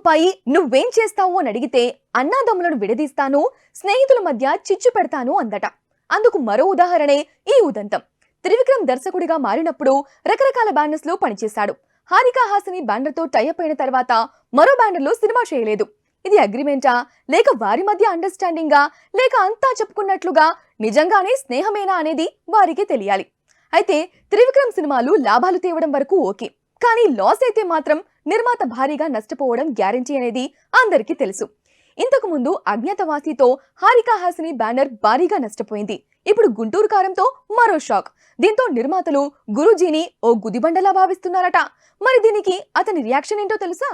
రూపాయి నువ్వేం చేస్తావు అని అడిగితే అన్నాదమ్ములను విడదీస్తాను, స్నేహితుల మధ్య చిచ్చు పెడతాను అందట. అందుకు మరో ఉదాహరణే ఈ ఉదంతం. త్రివిక్రమ్ దర్శకుడిగా మారినప్పుడు రకరకాల బ్యానర్స్ లో పనిచేశాడు. హారికా హాసిని బ్యానర్ తో టైఅప్ అయిన తర్వాత మరో బ్యానర్ లో సినిమా చేయలేదు. ఇది అగ్రిమెంటా, లేక వారి మధ్య అండర్స్టాండింగా, లేక అంతా చెప్పుకున్నట్లుగా నిజంగానే స్నేహమేనా అనేది వారికి తెలియాలి. అయితే త్రివిక్రమ్ సినిమాలు లాభాలు తేవడం వరకు ఓకే, కానీ లాస్ అయితే మాత్రం నిర్మాత భారీగా నష్టపోవడం గ్యారంటీ అనేది అందరికీ తెలుసు. ఇంతకు ముందు అజ్ఞాతవాసితో హారికా హాసిని బ్యానర్ భారీగా నష్టపోయింది. ఇప్పుడు గుంటూరు కారంతో మరో షాక్. దీంతో నిర్మాతలు గురూజీని ఓ గుదిబండలా భావిస్తున్నారట. మరి దీనికి అతని రియాక్షన్ ఏంటో తెలుసా?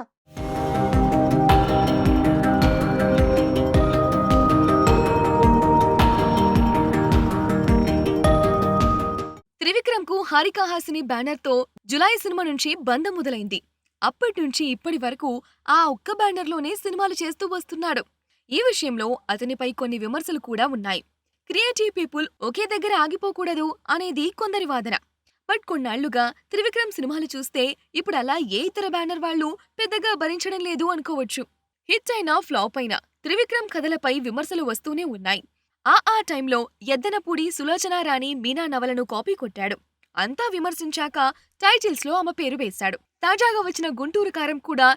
త్రివిక్రమ్ కు హారికా హాసిని బ్యానర్ తో జులై సినిమా నుంచి బంధం మొదలైంది. అప్పటి నుంచి ఇప్పటి వరకు ఆ ఒక్క బ్యానర్ లోనే సినిమాలు చేస్తూ వస్తున్నాడు. ఈ విషయంలో అతనిపై కొన్ని విమర్శలు కూడా ఉన్నాయి. క్రియేటివ్ పీపుల్ ఒకే దగ్గర ఆగిపోకూడదు అనేది కొందరి వాదన. బట్ కొన్నాళ్లుగా త్రివిక్రమ్ సినిమాలు చూస్తే ఇప్పుడు అలా ఏ ఇతర బ్యానర్ వాళ్ళు పెద్దగా భరించడం లేదు అనుకోవచ్చు. హిట్ అయినా ఫ్లాప్ అయినా త్రివిక్రమ్ కథలపై విమర్శలు వస్తూనే ఉన్నాయి. ఆ టైంలో ఎద్దనపూడి సులోచన రాణి మీనా నవలను కాపీ కొట్టాడు. అంతా విమర్శించాక టైటిల్స్ లో ఆమె పేరు వేశాడు. తాజాగా వచ్చిన గుంటూరు కారం కూడా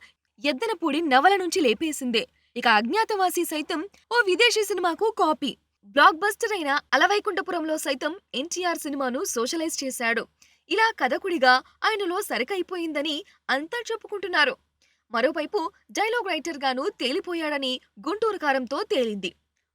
ఎద్దనపూడి నవల నుంచి లేపేసిందే. ఇక అజ్ఞాతవాసి సైతం ఓ విదేశీ సినిమాకు కాపీ. బ్లాక్ బస్టర్ అయిన అలవైకుంఠపురంలో సైతం ఎన్టీఆర్ సినిమాను సోషలైజ్ చేశాడు. ఇలా కథకుడిగా ఆయనలో సరికైపోయిందని అంతా చెప్పుకుంటున్నారు. మరోవైపు డైలాగ్ రైటర్ గాను తేలిపోయాడని గుంటూరు కారంతో తేలింది.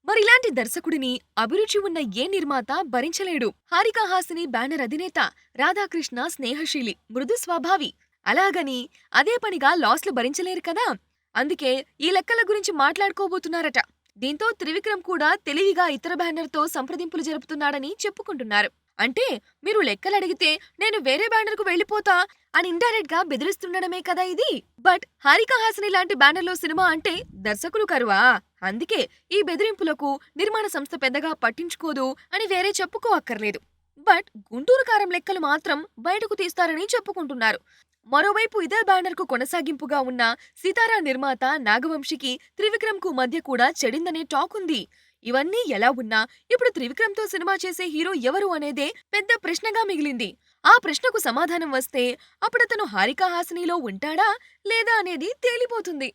మరిలాంటి దర్శకుడిని అభిరుచి ఉన్న ఏ నిర్మాత భరించలేడు. హారికా హాసిని బ్యానర్ అధినేత రాధాకృష్ణ స్నేహశీలి, మృదు స్వభావి. అలాగని అదే పనిగా లాస్లు భరించలేరు కదా. అందుకే ఈ లెక్కల గురించి మాట్లాడుకోబోతున్నారట. దీంతో త్రివిక్రమ్ కూడా తెలివిగా ఇతర బ్యానర్ తో సంప్రదింపులు జరుపుతున్నాడని చెప్పుకుంటున్నారు. అంటే మీరు లెక్కలు అడిగితే నేను వేరే బ్యానర్ కు వెళ్లిపోతా అని ఇండైరెక్ట్ గా బెదిరిస్తుండడమే కదా ఇది. బట్ హారికా హాసిని లాంటి బ్యానర్ లో సినిమా అంటే దర్శకులు కరువా? అందుకే ఈ బెదిరింపులకు నిర్మాణ సంస్థ పెద్దగా పట్టించుకోదు అని వేరే చెప్పుకోవక్కర్లేదు. బట్ గుంటూరు కారం లెక్కలు మాత్రం బయటకు తీస్తారని చెప్పుకుంటున్నారు. మరోవైపు ఇదే బ్యానర్ కు కొనసాగింపుగా ఉన్న సితారా నిర్మాత నాగవంశికి త్రివిక్రమ్ కు మధ్య కూడా చెడిందనే టాక్ ఉంది. ఇవన్నీ ఎలా ఉన్నా ఇప్పుడు త్రివిక్రమ్ తో సినిమా చేసే హీరో ఎవరు అనేదే పెద్ద ప్రశ్నగా మిగిలింది. ఆ ప్రశ్నకు సమాధానం వస్తే అప్పుడతను హారికా హాసినిలో ఉంటాడా లేదా అనేది తేలిపోతుంది.